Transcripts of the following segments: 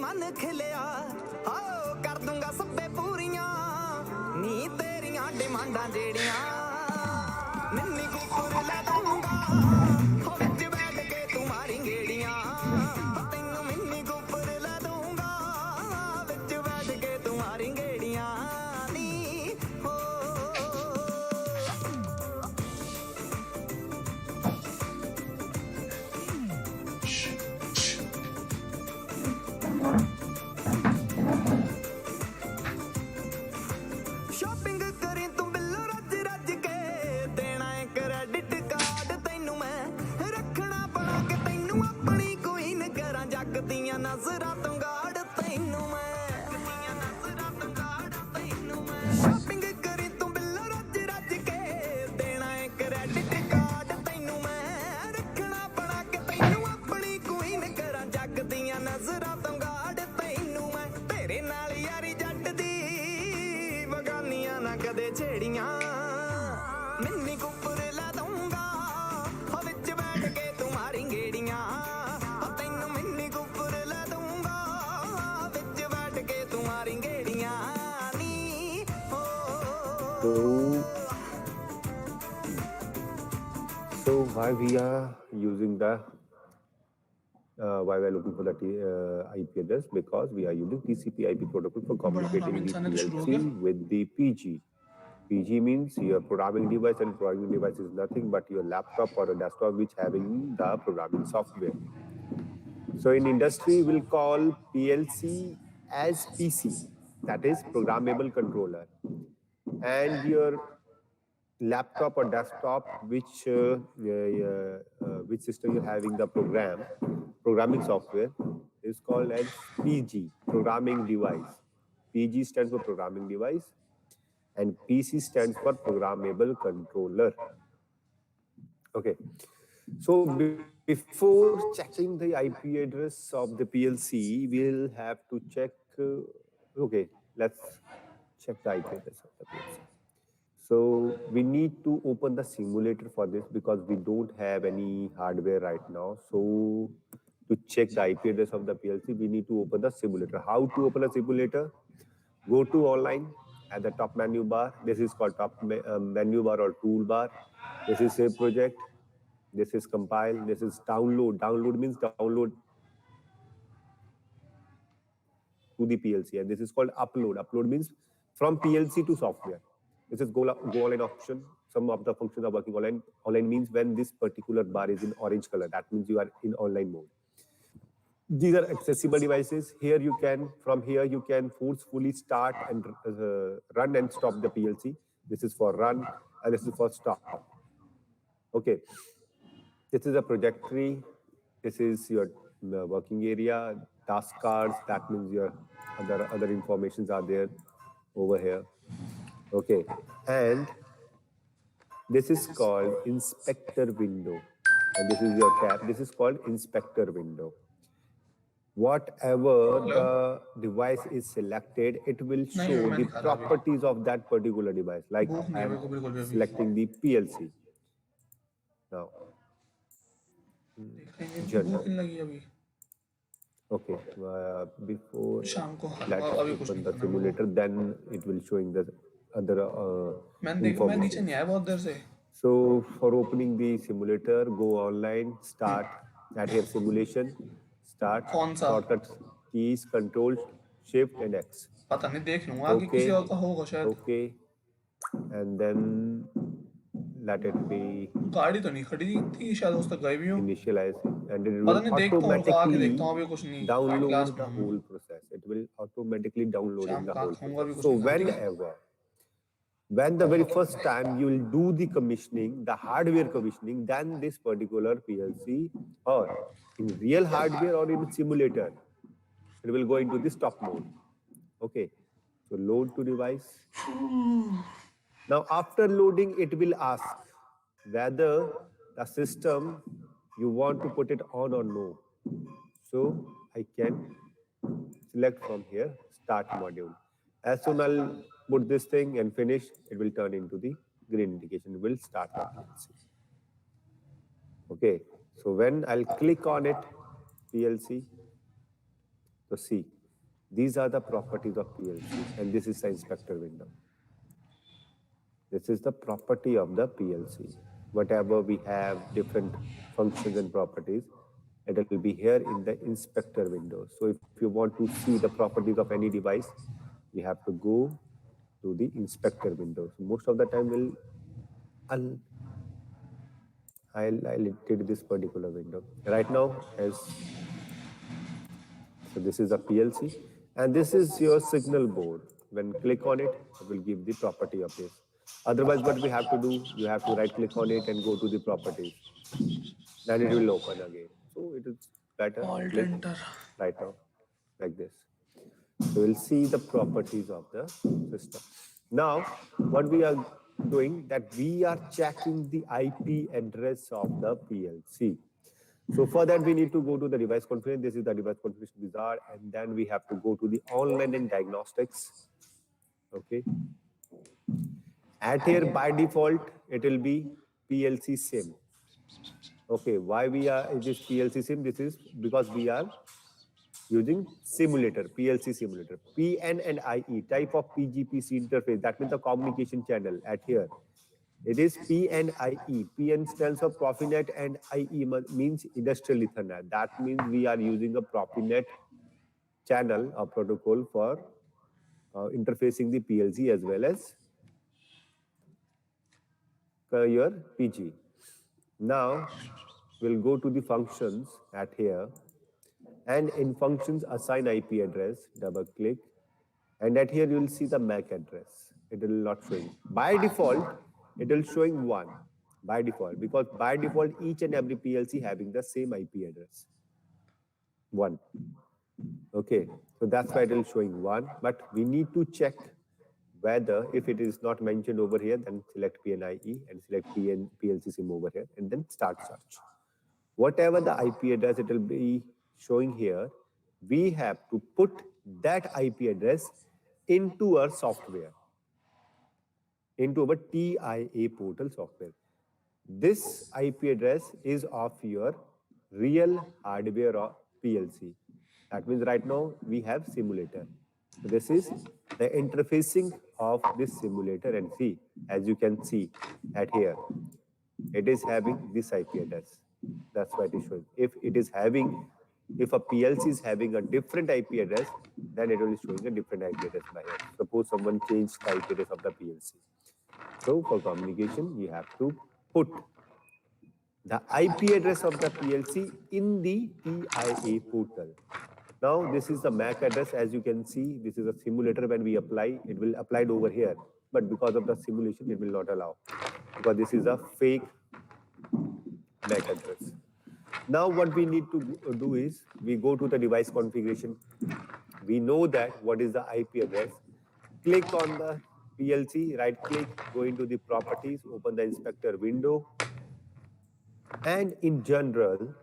मन खिलिया हो कर दूंगा सब्बे पूरियां नी तेरियां डिमांडां जेड़ियां मिन्नी कुकुर ला दूंगा हो विच बैठ के तुम्हारी गेड़ियां तैनू मिन्नी कुकुर ला दूंगा विच बैठ के तुम्हारी गेड़ियां नी हो शॉपिंग करी तू बिल्लो रज रज के देना है क्रेडिट कार्ड तैनू मैं रखना बना के तैनू अपनी क्वीन करा जग दियां नजरां तो गाड़ तैनू मैं शॉपिंग करी तू बिल्लो रज रज के देना है क्रेडिट कार्ड तैनू मैं रखना बना के तैनू अपनी क्वीन करा जग दियां नजरां तो गाड़ तैनू मैं तेरे नाल यारी जट दी बगानियां ना कदे छेड़ियां मिन्नी कुकुर ला दूंगा हो विच बैठ के तुम्हारी गेड़ियां तैनू मिन्नी कुकुर ला दूंगा विच बैठ के तुम्हारी गेड़ियां नी हो So why we are using the why we are looking for the IP address? Because we are using TCP/IP protocol for communicating the PLC with the PG. PG means your programming device, and programming device is nothing but your laptop or a desktop which having the programming software. So in industry, we'll call PLC as PC, that is programmable controller, and your laptop or desktop which system you're having the programming software is called as PG, programming device. PG stands for programming device and PC stands for programmable controller. Okay, so before checking the IP address of the PLC, we'll have to check okay, let's check the IP address of the PLC. So we need to open the simulator for this because we don't have any hardware right now. So to check the IP address of the PLC, we need to open the simulator. How to open a simulator? Go to online at the top menu bar. This is called top menu bar or toolbar. This is save project. This is compile. This is download. Download means download to the PLC. And this is called upload. Upload means from PLC to software. This is go online option. Some of the functions are working online. Online means when this particular bar is in orange color, that means you are in online mode. These are accessible devices. Here you can, from here you can forcefully start and run and stop the PLC. This is for run and this is for stop. Okay. This is a project tree. This is your working area. Task cards, that means your other informations are there over here. Okay, and this is called inspector window, and this is your tab. This is called inspector window. Whatever the device is selected, it will show the properties of that particular device. Like I'm selecting the PLC now. General. Okay, before let's open the simulator, then it will showing the other information. So for opening the simulator, go online, start at here simulation, start shortcut keys, Control, Shift and X. Okay, okay, and then let it be initialize and it will automatically download the whole process. It will automatically download the whole process. So when the very first time you will do the commissioning, the hardware commissioning, then this particular PLC or in real hardware or in simulator, it will go into the stop mode. Okay, so load to device. Now after loading, it will ask whether the system you want to put it on or no. So I can select from here, start module. As soon as I'll put this thing and finish, it will turn into the green indication. It will start the PLC. Okay, so when I'll click on it, PLC, So see, these are the properties of PLC, and this is the inspector window. This is the property of the PLC. Whatever we have, different functions and properties, it will be here in the inspector window. So if you want to see the properties of any device, you have to go to the inspector window. So most of the time we'll highlighted this particular window. Right now, so this is a PLC, and this is your signal board. When click on it, it will give the property of this. Otherwise, what we have to do, you have to right click on it and go to the properties. Then it will open again. So it is better Alt click enter. right now, like this. So we'll see the properties of the system. Now, what we are doing that we are checking the IP address of the PLC. So for that, we need to go to the device configuration. This is the device configuration wizard, and then we have to go to the online and diagnostics. Okay. At here by default, it will be PLC SIM. Okay, why we are it is PLC SIM? This is because we are using simulator, PLC simulator. PN and IE, type of PGPC interface. That means the communication channel at here. It is PNIE. PN stands for Profinet and IE means industrial Ethernet. That means we are using a Profinet channel or protocol for interfacing the PLC as well as your PG. Now we'll go to the functions at here, and in functions assign IP address, double click, and at here you will see the MAC address. It will not showing. By default, it will showing 1 by default, because by default each and every PLC having the same IP address, 1. Okay, so that's why it will showing 1, but we need to check whether if it is not mentioned over here, then select PNIE and select PLC SIM over here and then start search. Whatever the IP address it will be showing here, we have to put that IP address into our software, into our TIA portal software. This IP address is of your real hardware or PLC. That means right now we have simulator. So this is the interfacing of this simulator, and see, as you can see at here, it is having this IP address. That's why it is showing. If a PLC is having a different IP address, then it will be showing a different IP address by here. Suppose someone changed the IP address of the PLC. So for communication, you have to put the IP address of the PLC in the TIA portal. Now this is the MAC address. As you can see, this is a simulator. When we apply, it will apply it over here. But because of the simulation, it will not allow, because this is a fake MAC address. Now what we need to do is, we go to the device configuration. We know that what is the IP address. Click on the PLC, right click, go into the properties, open the inspector window. And in general,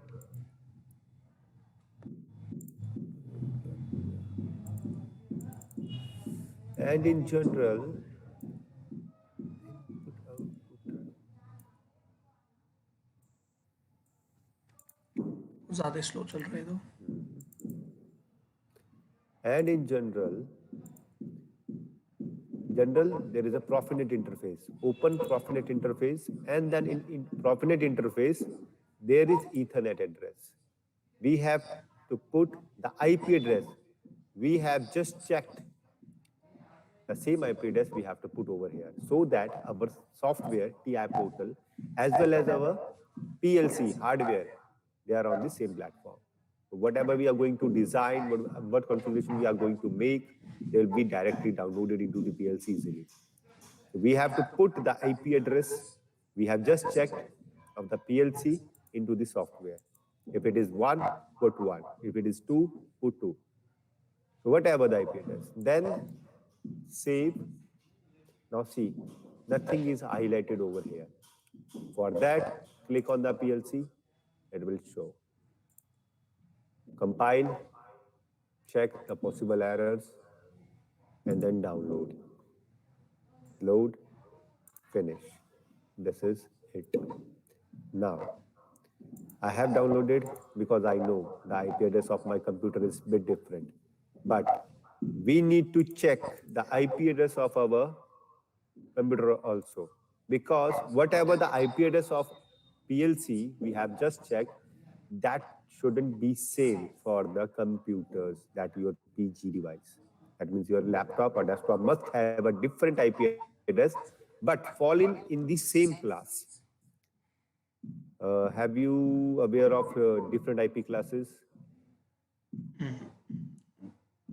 ज़्यादा slow चल रहा है तो And in general, there is a Profinet interface. Open Profinet interface, and then in Profinet interface, there is Ethernet address. We have to put the IP address. We have just checked the same IP address we have to put over here, so that our software, TI portal, as well as our PLC hardware, they are on the same platform. Whatever we are going to design, what configuration we are going to make, they will be directly downloaded into the PLC easily. So we have to put the IP address we have just checked of the PLC into the software. If it is 1, put 1. If it is 2, put 2. So whatever the IP address. Then save. Now see, nothing is highlighted over here. For that, click on the PLC, it will show. Compile, check the possible errors, and then download. Load, finish. This is it. Now, I have downloaded because I know the IP address of my computer is a bit different. But we need to check the IP address of our computer also, because whatever the IP address of PLC we have just checked, that shouldn't be same for the computers, that your PG device. That means your laptop or desktop must have a different IP address, but fall in the same class. Have you aware of different IP classes?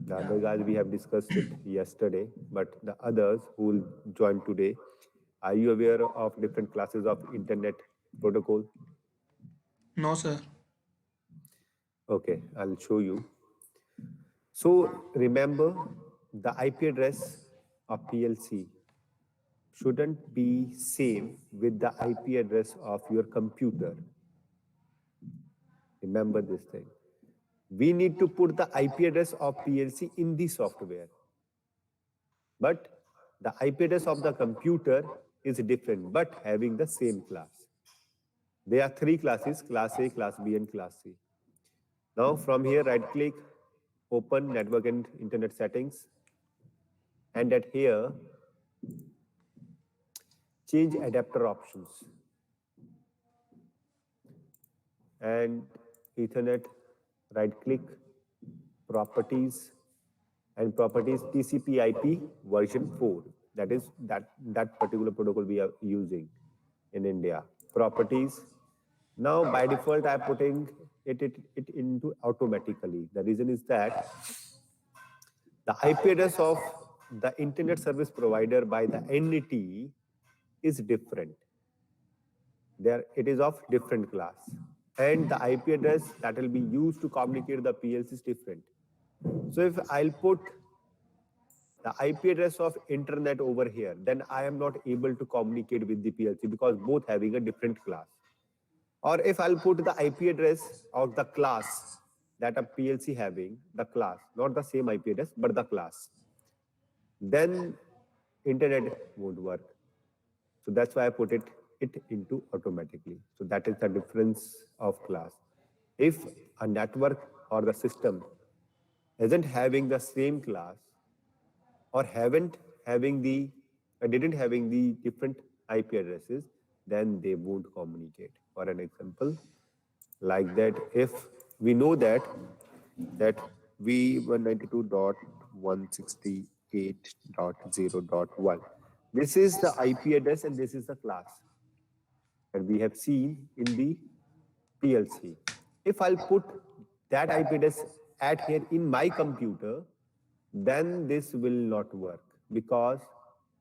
The other guys we have discussed it yesterday, but the others who will join today, are you aware of different classes of internet protocol? No, sir. Okay, I'll show you. So remember, the IP address of PLC shouldn't be same with the IP address of your computer. Remember this thing. We need to put the IP address of PLC in the software, but the IP address of the computer is different, but having the same class. There are three classes: class A, class B, and class C. Now from here, right click, open network and internet settings, and at here, change adapter options. And Ethernet, right click, properties, and properties TCP IP version 4. That is that particular protocol we are using in India. Properties. Now by default, I'm putting it into automatically. The reason is that the IP address of the internet service provider by the entity is different. There it is of different class. And the IP address that will be used to communicate the PLC is different. So if I'll put the IP address of internet over here, then I am not able to communicate with the PLC because both having a different class. Or if I'll put the IP address of the class that a PLC having, the class, not the same IP address, but the class, then internet won't work. So that's why I put it into automatically. So that is the difference of class. If a network or the system isn't having the same class, or didn't having the different IP addresses, then they won't communicate. For an example, like that, if we know that v192.168.0.1, this is the IP address and this is the class, and we have seen in the PLC. If I'll put that IP address at here in my computer, then this will not work because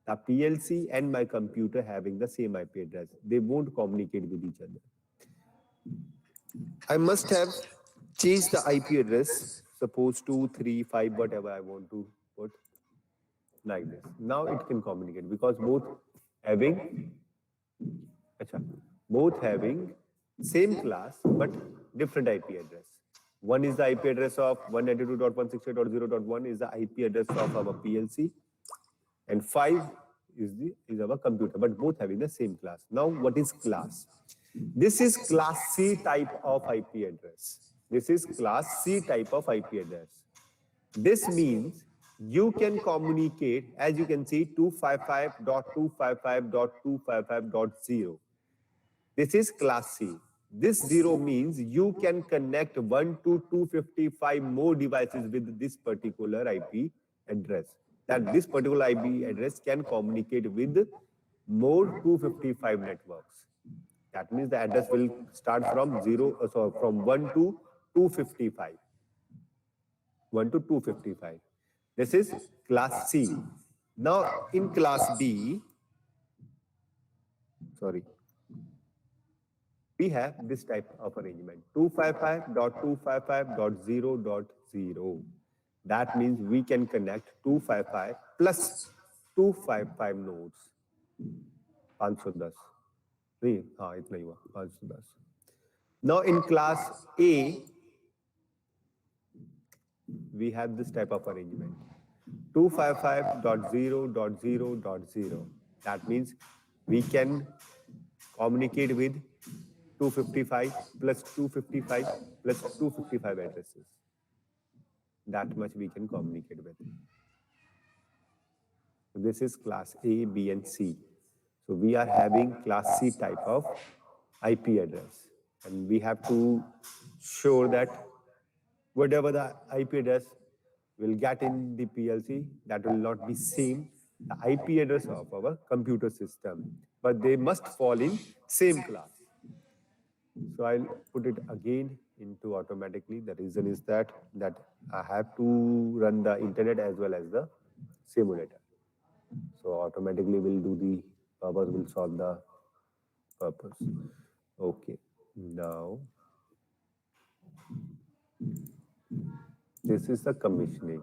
the PLC and my computer having the same IP address. They won't communicate with each other. I must have changed the IP address, suppose 235, whatever I want to put, like this. Now it can communicate because having both having same class but different IP address. One is the IP address of 192.168.0.1 is the IP address of our PLC, and 5 is our computer, but both having the same class. Now, what is class? This is class C type of IP address. This is class C type of IP address. This means you can communicate, as you can see, 255.255.255.0. This is class C. This 0 means you can connect 1 to 255 more devices with this particular IP address. That this particular IP address can communicate with more 255 networks. That means the address will start from from 1 to 255. 1 to 255. This is class C. Now in class B, we have this type of arrangement, 255.255.0.0. That means we can connect 255 plus 255 nodes. 510. नहीं, हाँ इतना ही हुआ, 510. Now in class A, we have this type of arrangement, 255.0.0.0. That means we can communicate with 255 plus 255 plus 255 addresses. that much we can communicate with. So this is class A, B, and C. So we are having class C type of IP address, and we have to show that whatever the IP address will get in the PLC, that will not be same the IP address of our computer system, but they must fall in same class. So I'll put it again into automatically. The reason is that I have to run the internet as well as the simulator. So automatically will do the purpose, will solve the purpose. Okay, now this is the commissioning.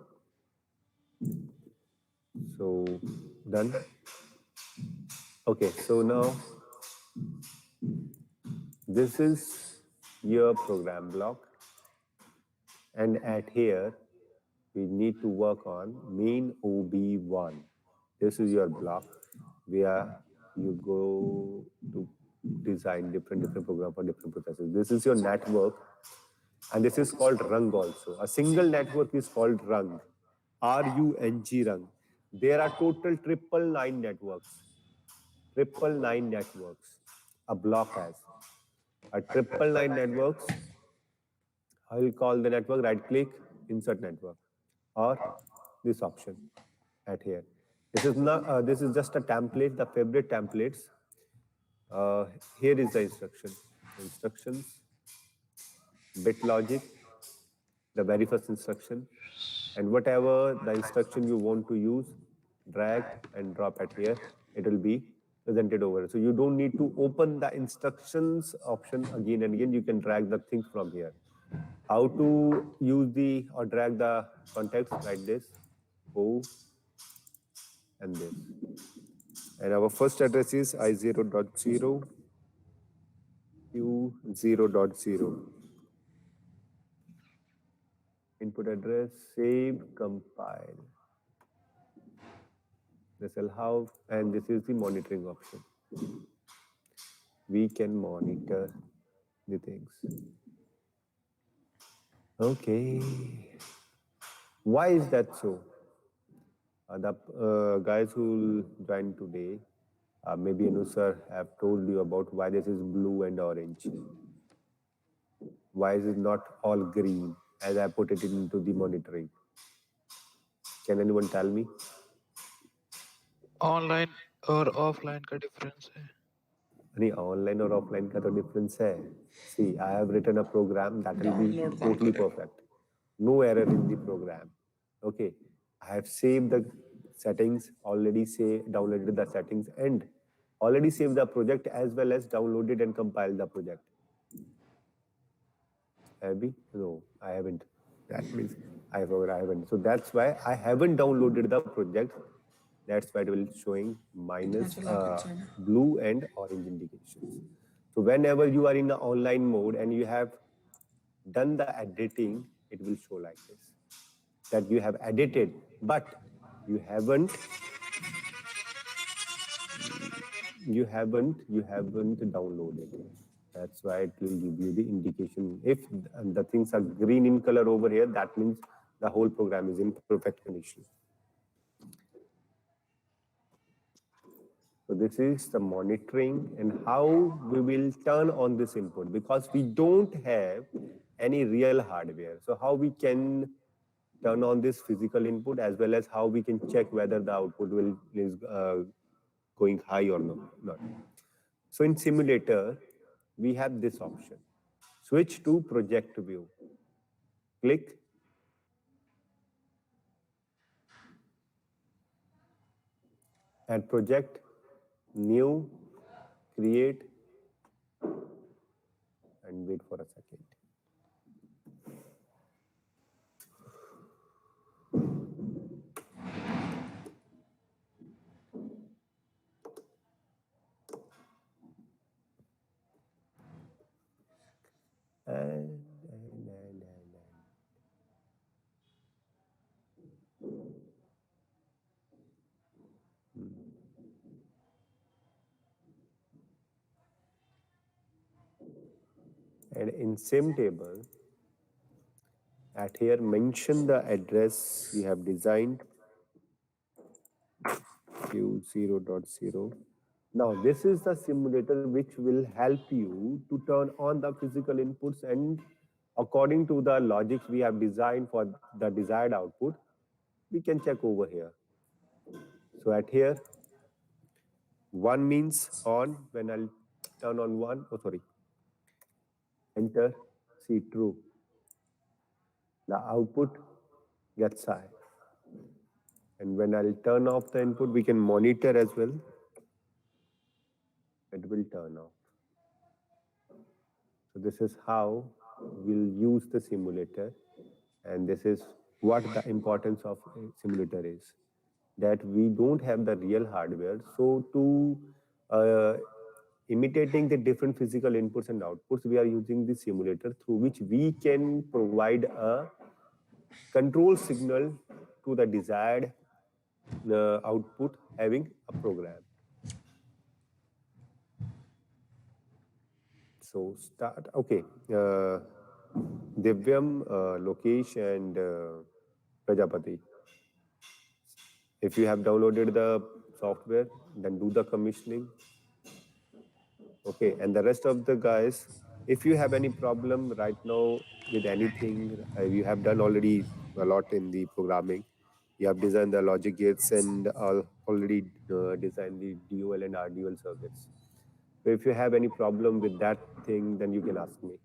So done. Okay, so now this is your program block, and at here we need to work on main OB1. This is your block where you go to design different program for different processes. This is your network, and this is called rung also. A single network is called rung, R-U-N-G rung. There are total 999 networks. 999 networks a block has. A 999 networks, I will call the network, right click, insert network, or this option at here. This is not. This is just a template. The favorite templates. Here is the instruction. Instructions, bit logic, the very first instruction, and whatever the instruction you want to use, drag and drop at here. It will be presented over. So you don't need to open the instructions option again and again. You can drag the things from here. How to use the or drag the context like this, O and this. And our first address is I0.0, U0.0. Input address, save, compile. This will have, and this is the monitoring option. We can monitor the things. Okay. Why is that so? The guys who joined today, maybe Anu sir have told you about why this is blue and orange. Why is it not all green as I put it into the monitoring? Can anyone tell me? Online और offline का difference है नहीं online और offline का तो difference है see I have written a program that will be Download कौन totally करेगा? Perfect no error in the program. Okay, I have saved the settings, already say downloaded the settings, and already saved the project as well as downloaded and compiled the project. Have you? No, I haven't. That means I haven't. So that's why I haven't downloaded the project. That's why it will showing minus blue and orange indications. So whenever you are in the online mode and you have done the editing, it will show like this. That you have edited, but you haven't downloaded. That's why it will give you the indication. If the things are green in color over here, that means the whole program is in perfect condition. So this is the monitoring and how we will turn on this input, because we don't have any real hardware. So how we can turn on this physical input as well as how we can check whether the output is going high or not. So in simulator, we have this option. Switch to project view. Click. Add project, new, create, and wait for a second. And in same table, At here, mention the address we have designed, Q0.0. Now, this is the simulator which will help you to turn on the physical inputs, and according to the logics we have designed for the desired output, we can check over here. So at here, 1 means on. When I'll turn on 1, oh sorry, enter, see true. The output gets high. And when I'll turn off the input, we can monitor as well. It will turn off. So this is how we'll use the simulator, and this is what the importance of a simulator is, that we don't have the real hardware. So to imitating the different physical inputs and outputs, we are using the simulator through which we can provide a control signal to the desired output having a program. So start, okay. Divyam, Lokesh and Prajapati. If you have downloaded the software, then do the commissioning. Okay, and the rest of the guys, if you have any problem right now with anything, you have done already a lot in the programming. You have designed the logic gates and already designed the DOL and RDOL circuits. So if you have any problem with that thing, then you can ask me.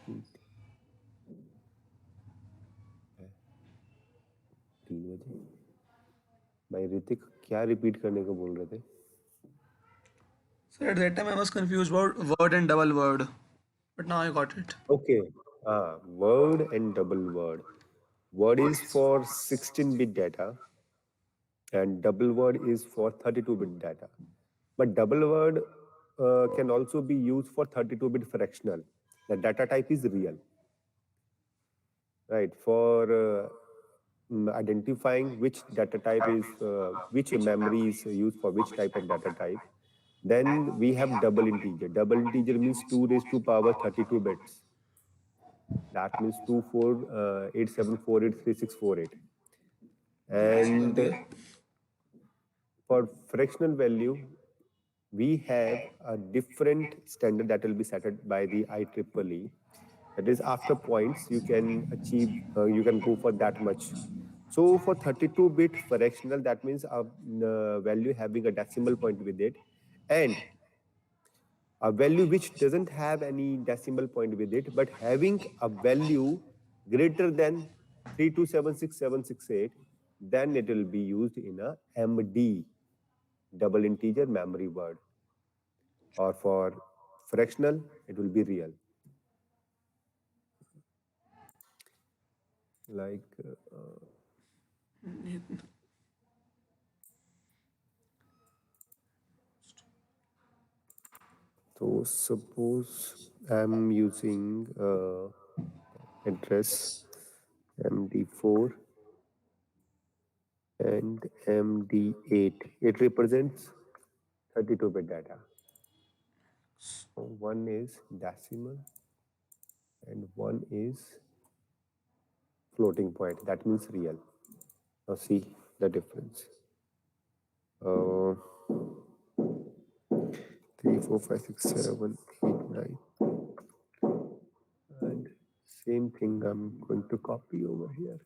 Repeat. 3 बजे भाई ऋतिक क्या repeat करने को बोल रहे थे? Sir, at that time I was confused about word and double word, but now I got it. Okay, word and double word. Word is for 16-bit data and double word is for 32-bit data. But double word can also be used for 32-bit fractional. The data type is real. Right, for identifying which data type is, which memory is used for which type of data type. Then we have double integer. Double integer means 2 raised to power 32 bits. That means 2487483648. And for fractional value, we have a different standard that will be set by the IEEE. That is, after points, you can achieve, you can go for that much. So for 32-bit fractional, that means a value having a decimal point with it, and a value which doesn't have any decimal point with it, but having a value greater than 3276768, then it will be used in a MD, double integer memory word. Or for fractional, it will be real. Like so suppose I'm using address MD4 and MD8. It represents 32-bit data. So one is decimal and one is floating point. That means real. Now see the difference. 3, 4, 5, 6, 7, 8, 9. And same thing I'm going to copy over here.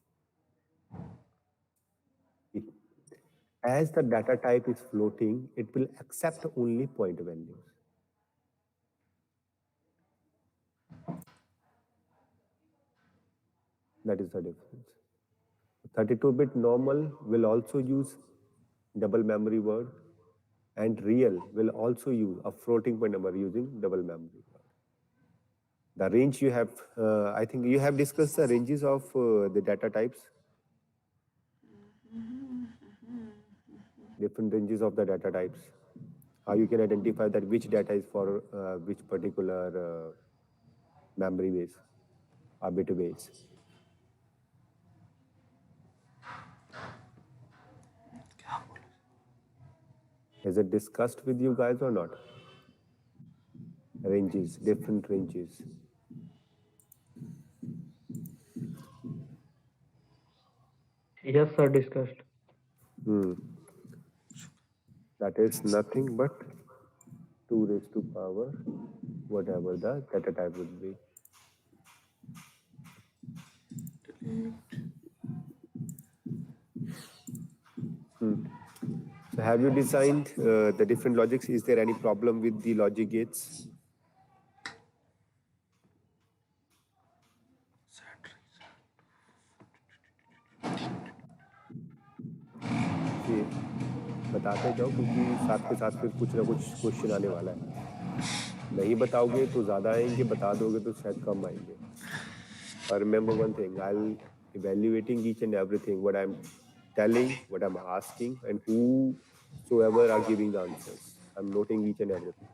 As the data type is floating, it will accept only point values. That is the difference. 32-bit normal will also use double memory word, and real will also use a floating point number using double memory word. The range you have, I think you have discussed the ranges of the data types. Different ranges of the data types. How you can identify that which data is for which particular memory base or bit base. Is it discussed with you guys or not? Ranges, different ranges. Yes, sir, discussed. That is nothing but 2 raised to power whatever the data type would be. So have you designed the different logics? Is there any problem with the logic gates? जी, बताते जाओ क्योंकि साथ के साथ फिर कुछ ना कुछ क्वेश्चन आने वाला है. नहीं बताओगे तो ज़्यादा आएंगे, बता दोगे तो शायद कम आएंगे. But remember one thing, I'll evaluating each and everything, what I'm telling, what I'm asking, and whosoever are giving the answers. I'm noting each and everything.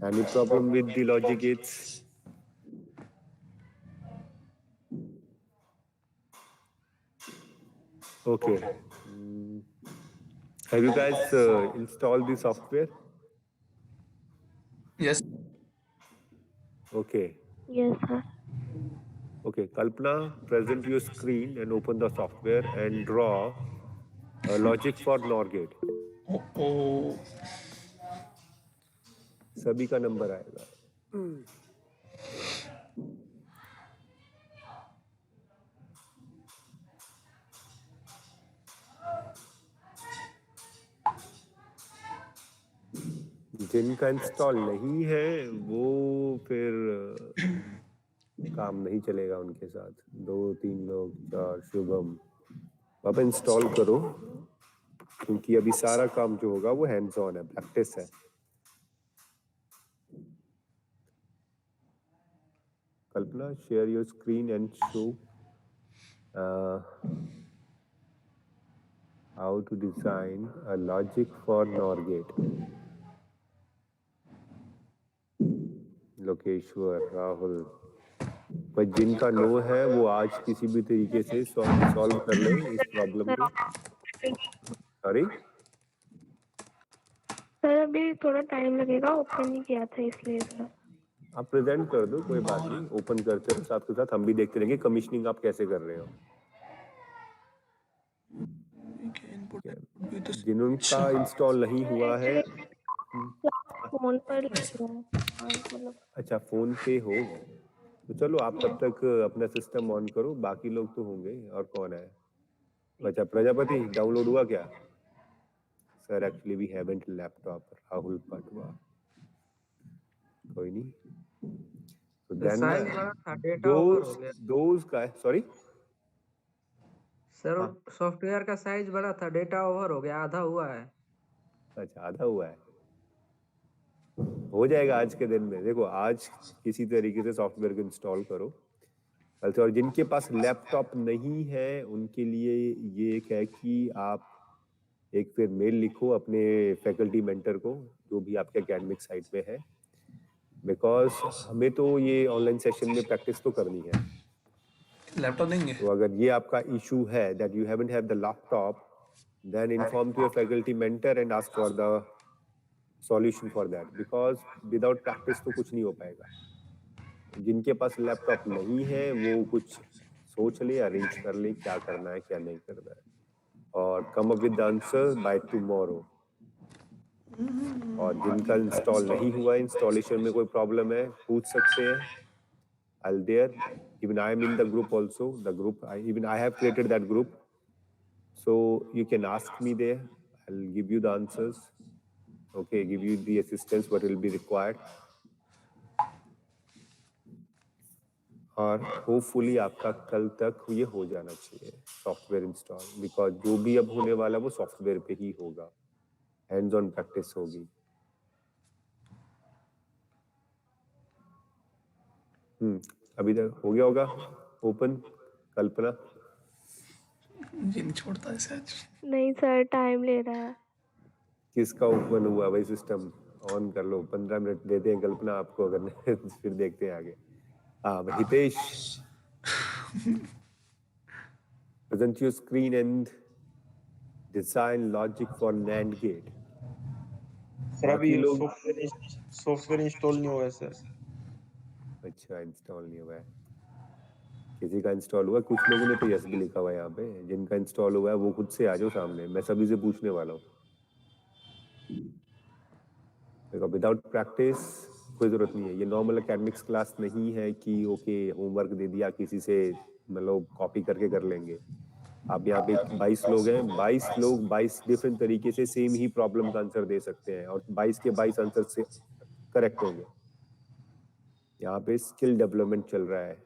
Any problem with the logic gates? Okay. Have you guys installed the software? Yes. Okay. Yes, sir. Okay, Kalpana, present your screen and open the software and draw a logic for NOR gate. Oh. सभी का number आएगा. जिनका install नहीं है वो फिर काम नहीं चलेगा उनके साथ. 2-3 लोग 4 शुभम आप इंस्टॉल करो क्योंकि अभी सारा काम जो होगा वो हैंड्स ऑन है, प्रैक्टिस है. Kalpana, share your screen and show how to design a logic for NOR gate. Lokeshwar, Rahul, पर जिनका नो है वो आज किसी भी तरीके से सॉल्व कर ले इस प्रॉब्लम को. सॉरी सर अभी थोड़ा टाइम लगेगा, ओपन नहीं किया था इसलिए सर. आप प्रेजेंट कर दो, कोई बात नहीं, ओपन करते रहो, साथ के साथ हम भी देखते रहेंगे कमीशनिंग आप कैसे कर रहे हो. जिनका इंस्टॉल नहीं हुआ है. फोन पर लिख रहा है. मतलब अच्छा, फोन पे हो तो चलो आप तब तक अपना सिस्टम ऑन करो, बाकी लोग तो होंगे. और कौन है? अच्छा, प्रजापति डाउनलोड हुआ क्या? Sir actually we haven't laptop. Rahul Patwa, कोई नहीं. तो देन दोज का, सॉरी सर सॉफ्टवेयर का साइज बड़ा था, डेटा ओवर हो गया, आधा हुआ है. अच्छा, आधा हुआ है, हो जाएगा आज के दिन में. देखो आज किसी तरीके से सॉफ्टवेयर को इंस्टॉल करो. अच्छा, और जिनके पास लैपटॉप नहीं है उनके लिए ये एक है कि आप एक फिर मेल लिखो अपने फैकल्टी मेंटर को जो भी आपके एकेडमिक साइट पे है, बिकॉज हमें तो ये ऑनलाइन सेशन में प्रैक्टिस तो करनी है. लैपटॉप देंगे. तो अगर ये आपका इशू है that you haven't have the laptop, then inform to your faculty mentor and ask for the solution for that, because without practice तो कुछ नहीं हो पाएगा. जिनके पास लैपटॉप नहीं है वो कुछ सोच ले, अरेंज कर ले क्या करना है क्या नहीं करना है, और come up with the answer by tomorrow. और जिनका इंस्टॉल नहीं हुआ, इंस्टॉलेशन में कोई प्रॉब्लम है, पूछ सकते हैं. I'll there, even I am in the group also, the group, even I have created that group, so you can ask me there. I'll give you the answers. Okay, give you the assistance what will be required. और hopefully आपका कल तक ये हो जाना चाहिए software install, because जो भी अब होने वाला वो सॉफ्टवेयर पे ही होगा, हैंड्स ऑन प्रैक्टिस होगी. अभी तक हो गया होगा ओपन कल्पना? ये नहीं छोड़ता ऐसे आज। नहीं सर, टाइम ले रहा है। किसका ओपन हुआ भाई? सिस्टम ऑन कर लो, 15 मिनट देते हैं कल्पना आपको अगर नहीं, फिर देखते हैं आगे। हाँ Hitesh, present your screen and design logic for NAND gate. Sir अभी बाकी लोग सॉफ्टवेयर इंस्टॉल नहीं हुआ है सर। अच्छा इंस्टॉल नहीं हुआ है, किसी का इंस्टॉल हुआ? कुछ लोगों ने तो यस भी लिखा हुआ है यहाँ पे, जिनका इंस्टॉल हुआ है वो खुद से आ जाओ सामने, मैं सभी से पूछने वाला हूँ। देखो विदाउट प्रैक्टिस कोई जरूरत नहीं है, ये नॉर्मल एकेडमिक्स क्लास नहीं है कि ओके होमवर्क दे दिया किसी से मतलब कॉपी करके कर लेंगे। आप यहाँ पे 22 लोग हैं, 22 लोग 22 डिफरेंट तरीके से सेम ही प्रॉब्लम का आंसर दे सकते हैं और 22 के 22 आंसर से करेक्ट होंगे। यहाँ पे स्किल डेवलपमेंट चल रहा है,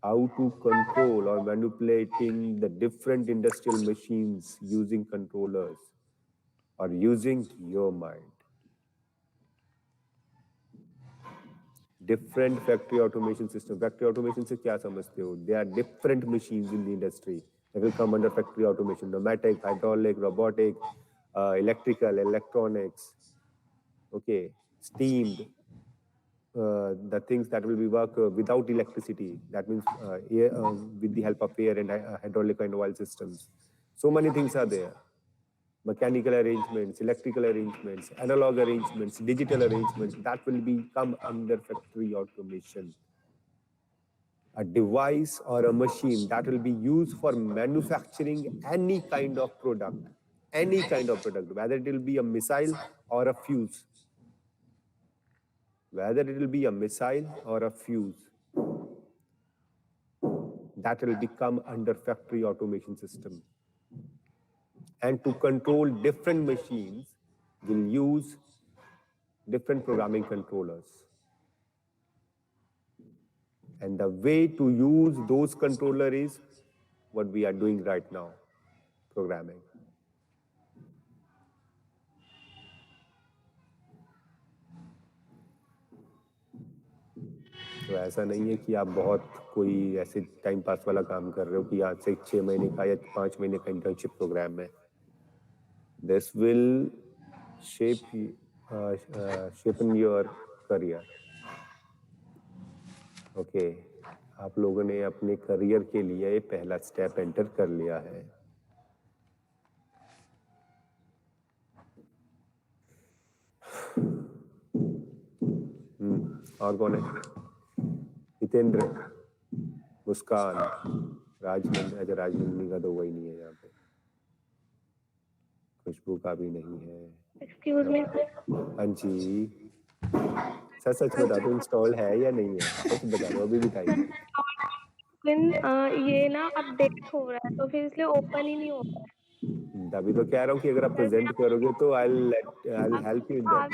हाउ टू कंट्रोल और manipulating the different industrial machines using controllers और using your mind. Different factory automation system, factory automation से क्या समझते हो? They are different machines in the industry that will come under factory automation, pneumatic, hydraulic, robotic, electrical, electronics, okay, steamed, the things that will be work without electricity, that means air, with the help of air and hydraulic and oil systems. So many things are there, mechanical arrangements, electrical arrangements, analog arrangements, digital arrangements, that will come under factory automation. A device or a machine that will be used for manufacturing any kind of product, whether it will be a missile or a fuse, that will become under factory automation system. And to control different machines, we'll use different programming controllers. And the way to use those controllers is what we are doing right now, programming. तो ऐसा नहीं है कि आप बहुत कोई ऐसे time pass वाला काम कर रहे हो कि आज से 6 महीने का या 5 महीने का इंटर्नशिप प्रोग्राम है। This will shape in your career. Okay आप लोगों ने अपने करियर के लिए पहला स्टेप एंटर कर लिया है। और कौन है? हितेंद्र, मुस्कान, राजमंद्री, अच्छा राजमंद्री का तो वही नहीं है यहाँ पे, खुशबू का भी नहीं है। Excuse me. हाँ जी, सच बता दो इंस्टॉल है या नहीं है, सच बता दो अभी दिखाइए। लेकिन ये ना अपडेट हो रहा है तो फिर इसलिए ओपन ही नहीं हो रहा है। तभी तो कह रहा हूँ कि अगर आप प्रेजेंट करोगे तो I'll help you in that.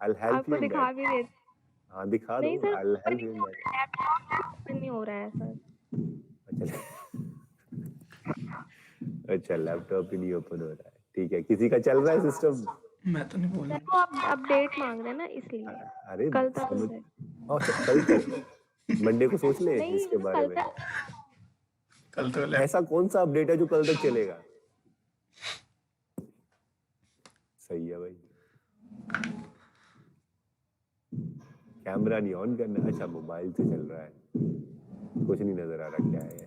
I'll help you in that. आपको दिखा भी देती। हाँ दिखा दो, नहीं sir, I'll help you in that. Laptop नहीं हो रहा है सर। अच्छा लैपटॉप ही नहीं ओपन हो रहा है, ठीक है। किसी का चल रहा है सिस्टम? मैं तो नहीं बोल सर वो आप अपडेट मांग रहे हैं ना इसलिए। अरे कल तक कल तक मंडे को सोच ले नहीं, इसके बारे में। कल तो ऐसा कौन सा अपडेट है जो कल तक चलेगा? सही है भाई। कैमरा नहीं ऑन करना, अच्छा मोबाइल से चल रहा है, कुछ नहीं नजर आ रहा क्या है।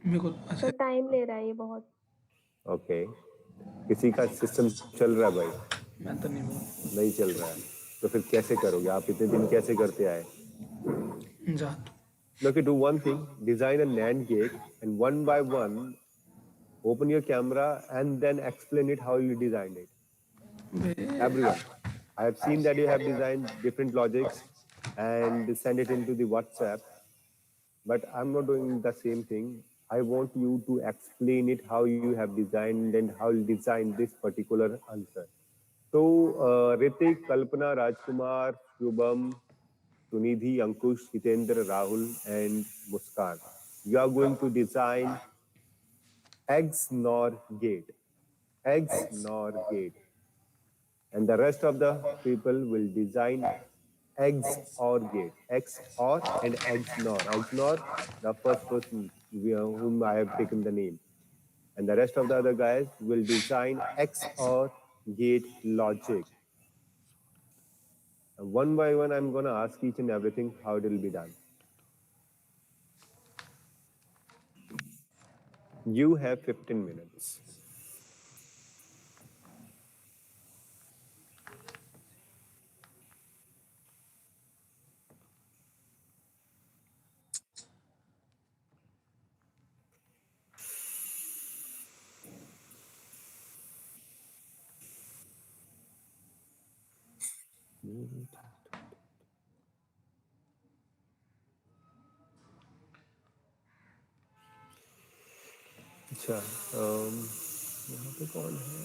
मेरे को तो टाइम ले रहा है ये बहुत। ओके किसी का सिस्टम चल रहा है भाई? मैं तो नहीं चल रहा है तो फिर कैसे करोगे आप? इतने दिन कैसे करते आए? जा Okay, do one thing, design a NAND gate and one by one open your camera and then explain it how you designed it. Everyone, I have seen that you have designed different logics and send it into the WhatsApp, but I'm not doing the same thing. I want you to explain it how you have designed and how you designed this particular answer. So Ritik, Kalpana, Rajkumar, Shubham, Sunidhi, Ankush, Hitendra, Rahul, and Muskan. You are going to design XNOR gate. XNOR gate. and the rest of the people will design XOR gate, XOR and XNOR. XNOR, the first person whom I have taken the name, and the rest of the other guys will design XOR gate logic. And one by one, I'm going to ask each and everything how it will be done. You have 15 minutes. अच्छा यहाँ पे कौन है?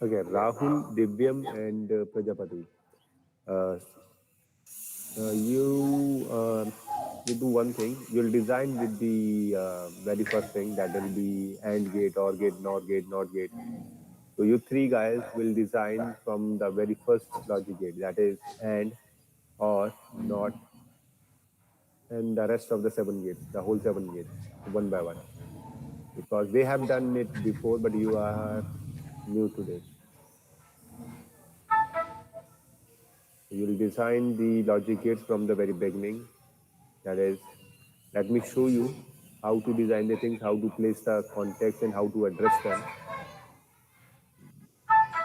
Okay, Rahul, Divyam, and Prajapati. You do one thing. You'll design with the very first thing, that will be AND gate, OR gate, NOT gate, NOT gate. So you three guys will design from the very first logic gate, that is AND, OR, NOT, and the rest of the 7 gates, the whole 7 gates, one by one. Because they have done it before, but you are new to this. You will design the logic gates from the very beginning. That is, let me show you how to design the things, how to place the context, and how to address them.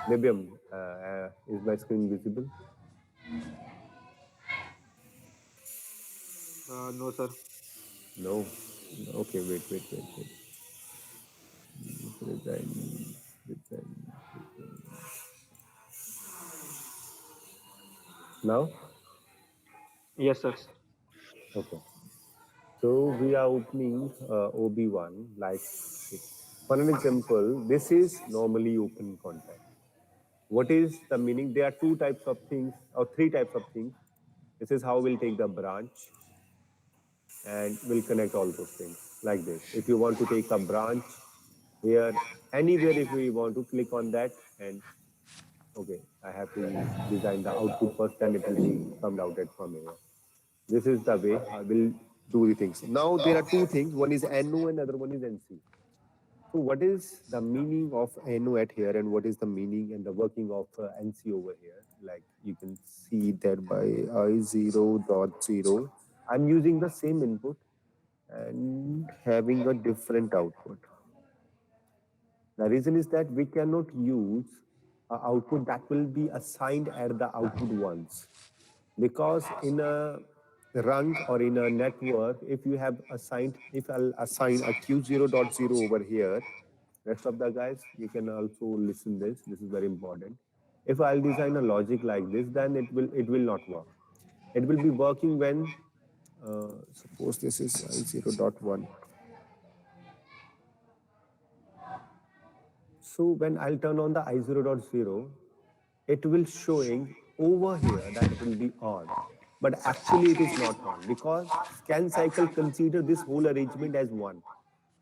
Nibyam, is my screen visible? No, sir. No. Okay, wait. Design. Now? Yes, sir. Okay. So we are opening OB1 like this. For an example, this is normally open context. What is the meaning? There are 2 types of things or 3 types of things. This is how we'll take the branch and we'll connect all those things like this. If you want to take a branch here, anywhere, if we want to click on that, and okay, I have to design the output first, then it will be come out from here. This is the way I will do the things. Now there are 2 things. One is NO and other one is NC. So what is the meaning of NO at here, and what is the meaning and the working of NC over here? Like you can see that by I0.0, I'm using the same input and having a different output. The reason is that we cannot use an output that will be assigned at the output once, because in a rung or in a network, if you have assigned, if I'll assign a Q0.0 over here, rest of the guys, you can also listen this. This is very important. If I'll design a logic like this, then it will not work. It will be working when, suppose this is I0.1. So when I'll turn on the I0.0, it will showing over here that it will be on. But actually it is not on, because scan cycle consider this whole arrangement as 1.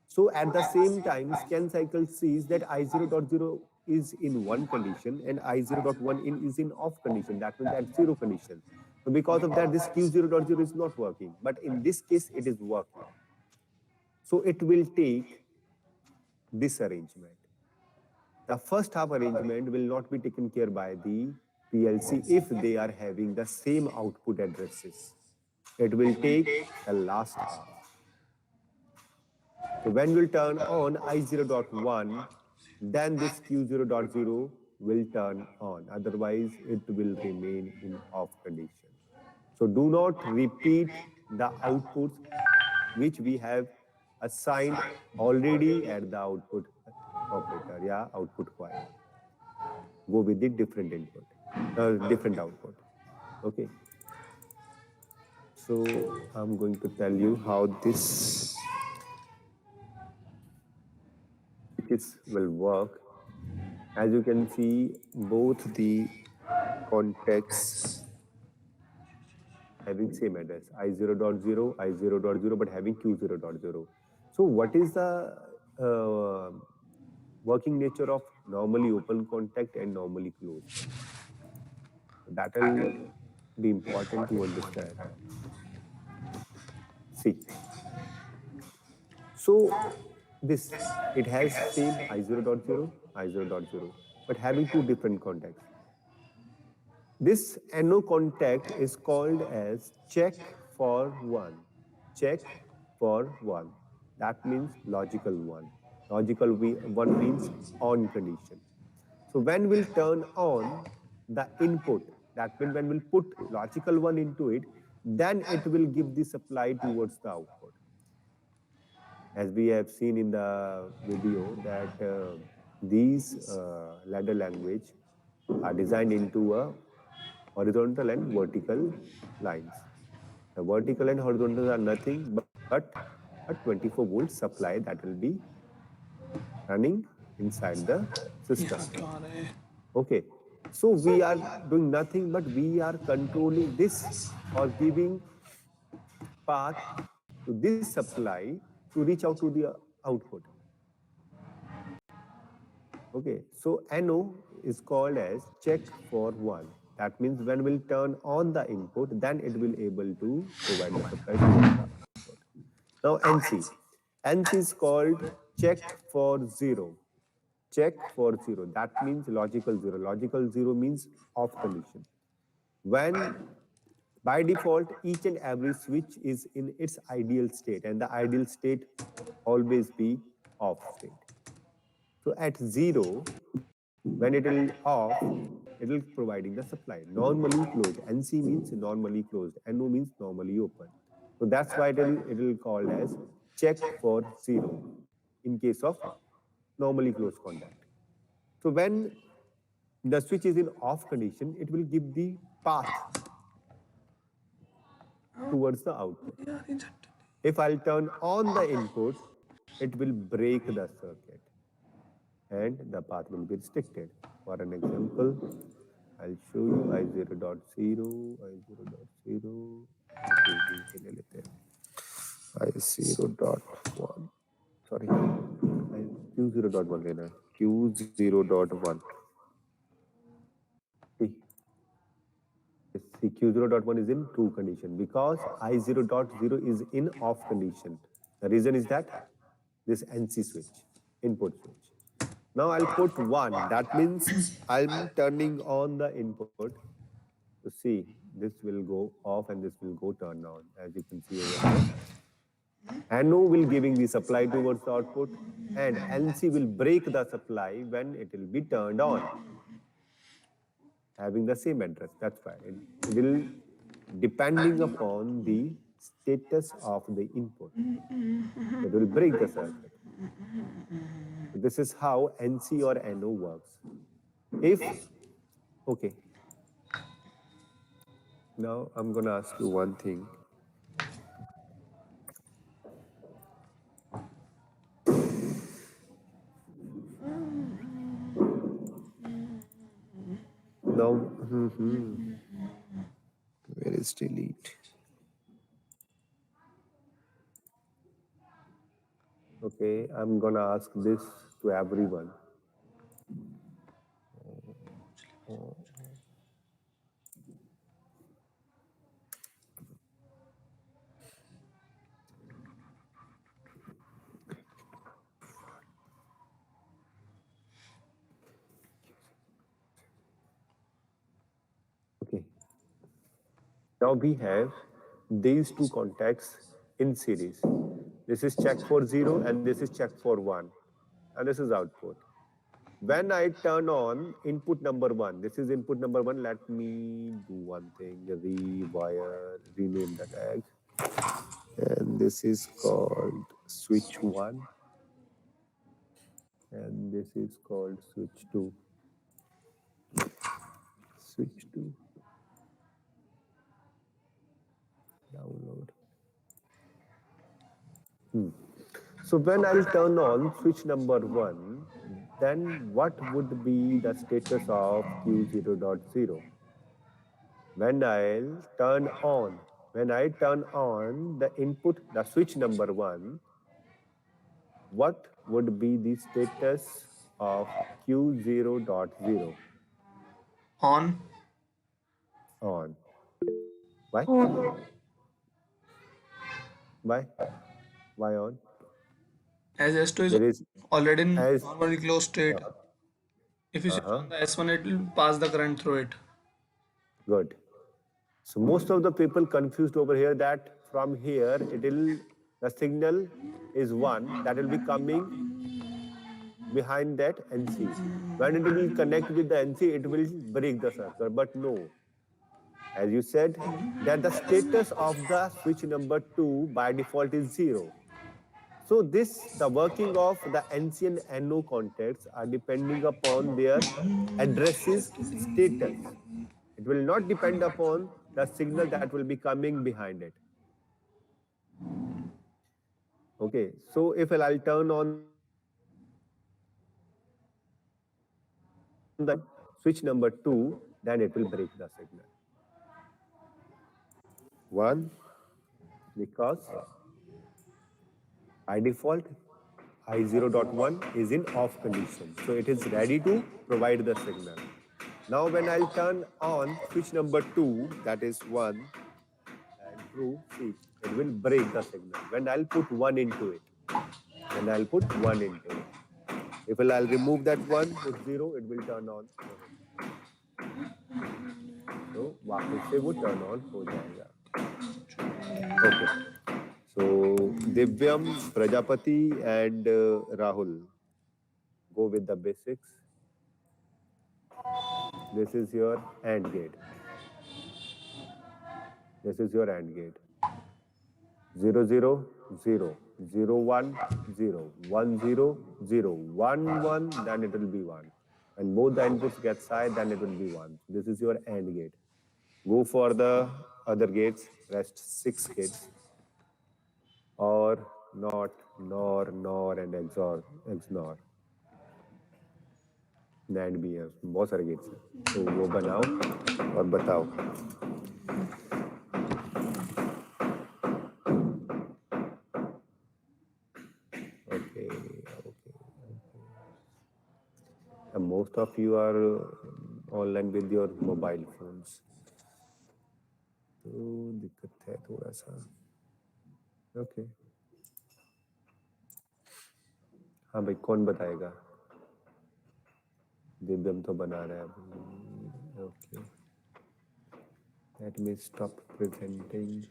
So at the same time, scan cycle sees that I0.0 is in 1 condition and I0.1 is in off condition, that means at 0 condition. So because of that, this Q0.0 is not working. But in this case, it is working. So it will take this arrangement. The first half arrangement will not be taken care by the PLC if they are having the same output addresses. It will take the last half. So when we'll turn on I0.1, then this Q0.0 will turn on. Otherwise, it will remain in off condition. So do not repeat the outputs which we have assigned already at the output operator, yeah, output coil. Go with the different input, different output. Okay. So I'm going to tell you how this will work. As you can see, both the contexts having same address, I0.0, I0.0, but having Q0.0. So what is the working nature of normally open contact and normally closed. That will be important to understand. See, so this, it has same I0.0, I0.0, but having two different contacts. This NO contact is called as check for one. Check for one. That means logical one. Logical one means on condition. So when we'll turn on the input, that means when we'll put logical one into it, then it will give the supply towards the output. As we have seen in the video that these ladder language are designed into a horizontal and vertical lines. The vertical and horizontal are nothing but a 24 volt supply that will be running inside the system. Okay, so we are doing nothing but we are controlling this or giving path to this supply to reach out to the output. Okay, so NO is called as check for one. That means when we'll turn on the input, then it will able to provide the supply to the output. Now NC. NC is called check for zero. Check for zero. That means logical zero. Logical zero means off condition. When by default, each and every switch is in its ideal state, and the ideal state always be off state. So at zero, when it will off, it will providing the supply. Normally closed. NC means normally closed. NO means normally open. So that's why it will called as check for zero in case of normally closed contact. So when the switch is in off condition, it will give the path towards the output. If I'll turn on the input, it will break the circuit and the path will be restricted. For an example, I'll show you I0.0, I0.0, I0.1, sorry, Q0.1 लेना, Q0.1. See, Q0.1 is in true condition because I0.0 is in off condition. The reason is that this NC switch, input switch. Now I'll put 1. That means I'm turning on the input. So see, this will go off and this will go turn on, as you can see over here. NO will giving the supply towards the output, and NC will break the supply when it will be turned on, having the same address. That's why it will depending upon the status of the input. It will break the circuit. So this is how NC or NO works. Okay. Now I'm going to ask you one thing. Now, where is delete? Okay, I'm gonna ask this to everyone. Okay. Now we have these two contacts in series. This is check for 0 and this is check for 1. And this is output. When I turn on input number 1, this is input number 1. Let me do one thing, rewire, rename the tag. And this is called switch 1. And this is called switch 2. Switch 2. Download. So when I'll turn on switch number 1, then what would be the status of Q0.0? When I turn on the input, the switch number 1, what would be the status of Q0.0 On. on. Why? On. Why? Why on? As S2 is There is already in as normally closed state. If you switch on the S1, it will pass the current through it. good. So most of the people confused over here that from here the signal is one that will be coming behind that NC. When it will connect with the NC, it will break the circuit. But no, as you said, that the status of the switch number 2 by default is 0. So the working of the NC and NO contacts are depending upon their addresses status. It will not depend upon the signal that will be coming behind it. Okay, so if I'll turn on the switch number 2, then it will break the signal. 1, because by default, I0.1 is in off condition. So it is ready to provide the signal. Now when I'll turn on switch number 2, that is 1, and true, see, it will break the signal. When I'll put 1 into it, If I'll remove that 1, put 0, it will turn on. So वापस से वो turn on हो जाएगा. Okay. So Divyam, Prajapati, and Rahul, go with the basics. This is your AND gate. 0 0 0 0 1 0 1 0 0 1 1, then it will be 1. And both the inputs get high, then it will be 1. This is your AND gate. Go for the other gates, rest 6 gates. OR, NOT, NOR, and XOR. NAND भी है, बहुत सारे gets हैं, तो वो बनाओ और बताओ. Okay. And most of you are online with your mobile phones, तो दिक्कत है थोड़ा सा. Okay. हाँ भाई, कौन बताएगा? दिव्यम तो बना रहा है. Okay. Let me stop presenting.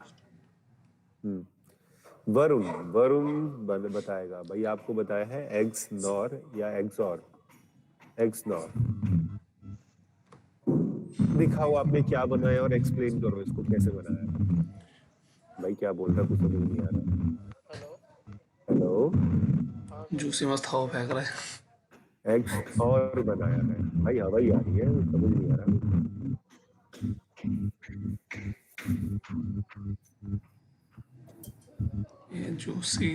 Varun बताएगा. भाई आपको बताया है XNOR या XOR. XNOR. दिखाओ आपने क्या बनाया और एक्सप्लेन करो इसको कैसे बनाया. भाई क्या बोल रहा, कुछ समझ नहीं आ रहा. हेलो. जूसी मस्त हवा फेंक रहा है. XOR बनाया है भाई, हवा ही आ रही है, समझ नहीं आ रहा. ये जूसी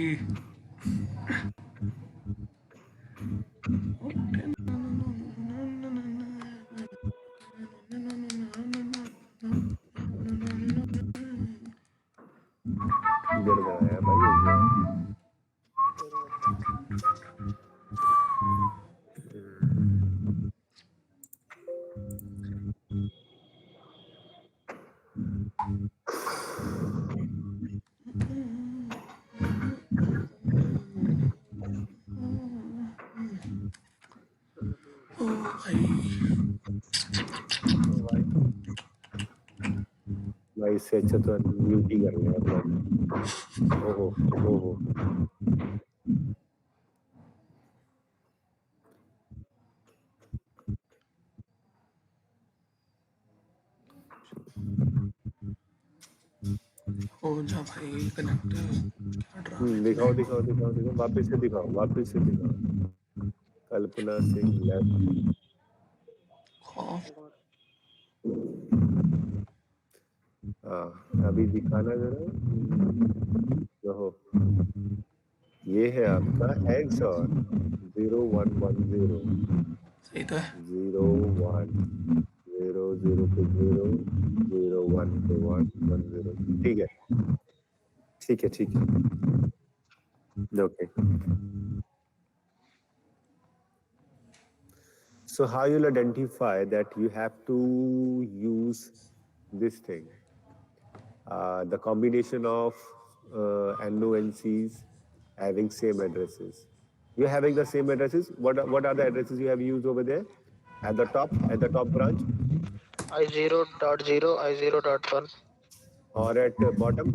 इधर बनाया भाई. भाई इससे अच्छा तो म्यूट ही कर लिया. ओहो. हो जा भाई कनेक्ट. दिखाओ. वापस से दिखाओ. कल्पना सिंह लेफ्ट. अभी दिखाना जरा. रहो. ये है आपका XOR 0 1 1 0. सही तो है. 0 1 0 0 पे 0 0 1 पे 1 1 0. ठीक है. Okay. So how you'll identify that you have to use this thing, the combination of NONCs having same addresses. You're having the same addresses. What are the addresses you have used over there at the top branch, I0.0, I0.1. or at bottom?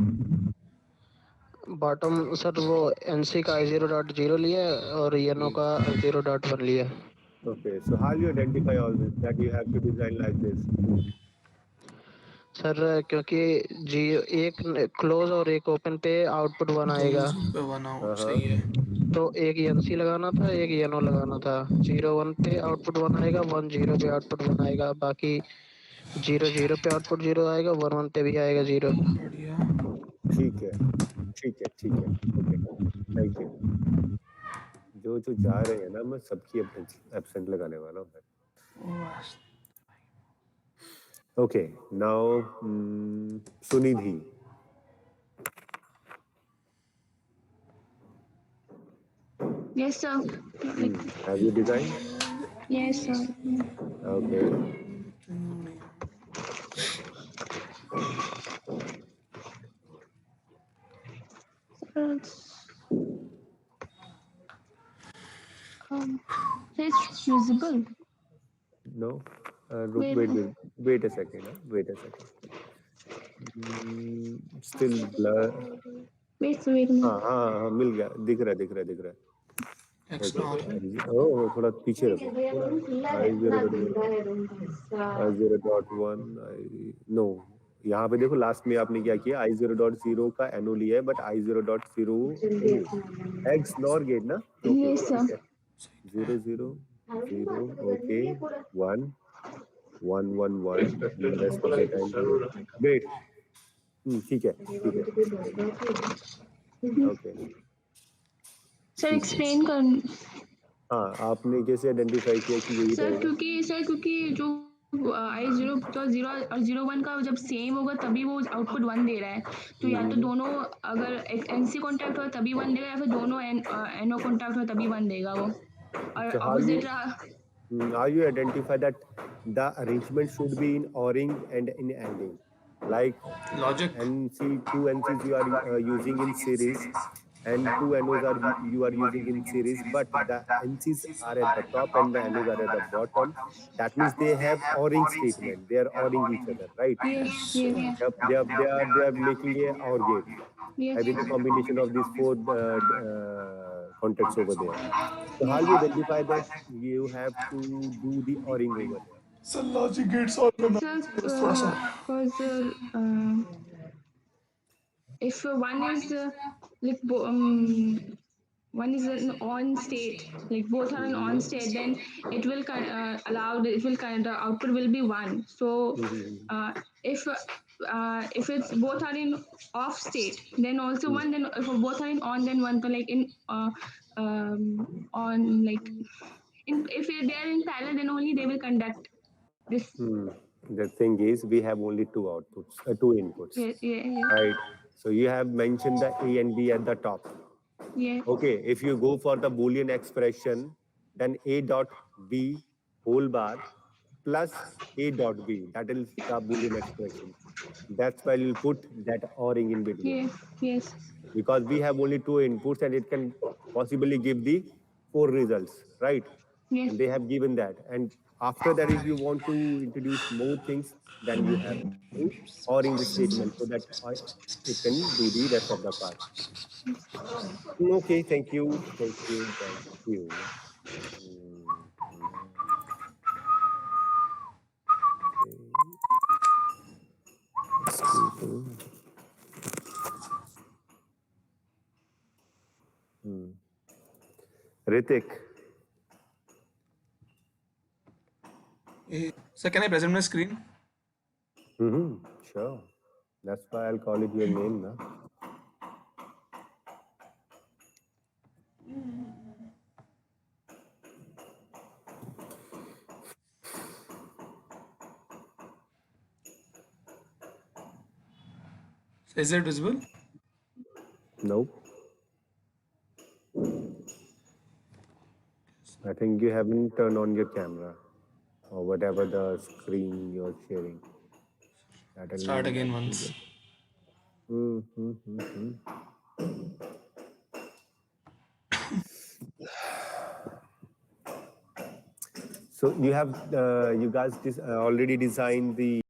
Bottom sir वो NC का I0.0 लिया है और येनो का I0.1 लिया है. Okay, so how you identify all this that you have to design like this? Sir क्योंकि जी एक क्लोज और एक ओपन पे आउटपुट 1 आएगा, पे बनाओ सही है. तो एक एनसी लगाना था, एक येनो लगाना था. 0-1 पे आउटपुट 1 आएगा, 1-0 पे आउटपुट 1 आएगा, बाकी 0-0 पे आउटपुट 0 आएगा, 1-1 पे भी आएगा 0. बढ़िया. ठीक है. Okay, thank you. जो जा रहे हैं ना, मैं सबकी एब्सेंट लगाने वाला हूँ. Okay, now Sunidhi. Yes, sir. Have you designed? Yes, sir. Okay. It's visible. No. Wait a second. Still blur. Wait a minute. हाँ, मिल गया. दिख रहा है. ओह, थोड़ा पीछे रखो. I0.1. No. यहाँ पे देखो, लास्ट में आपने क्या किया? I0.0 का NO लिया है, but I0.0 X NOR gate ना? Yes, sir. 0 0 0. Okay. 1 1 1 1. Rest of the time. Great. ठीक है. Okay. सर एक्सप्लेन कर. हाँ, आपने कैसे आइडेंटिफाई किया कि यही सर रहेगा? क्योंकि जो I0 तो 0 और 0-1 का जब सेम होगा तभी वो आउटपुट 1 दे रहा है, तो या तो दोनों अगर एक NC कॉन्टैक्ट हो तभी 1 देगा, या फिर दोनों NO कॉन्टैक्ट हो तभी 1 देगा वो, और So opposite how you identify that the arrangement should be in ORing and in ANDing? Like Logic. two NCs you are using in series, and two NOs you are using in series, but the NCs are at the top and the NOs are at the bottom. That means they have ORing statement. They are ORing each other, right? Yes. They are making a OR gate. Yes. Having a combination of these four contacts over there. So how you identify that you have to do the ORing over there? So logic gates all Because if one is one is an on state, like both are an on state, then it will the output will be 1. So if it's both are in off state, then also 1. Then if both are in on, then 1. Like in on, like if they are in parallel, then only they will conduct this. The thing is, we have only two inputs. Yeah. Right. So you have mentioned the A and B at the top. Yeah. Okay. If you go for the Boolean expression, then A dot B whole bar plus A dot B. That is the Boolean expression. That's why you put that ORing in between. Yes. Because we have only two inputs and it can possibly give the 4 results, right? Yes. And they have given that. And after that, if you want to introduce more things, then you have to ORing the statement so that it can do the rest of the part. Okay, thank you. Ritik. So can I present my screen? Sure. That's why I'll call it your name now. Is it visible? Nope. I think you haven't turned on your camera. or whatever the screen you're sharing. Start again once. So you have you guys already designed the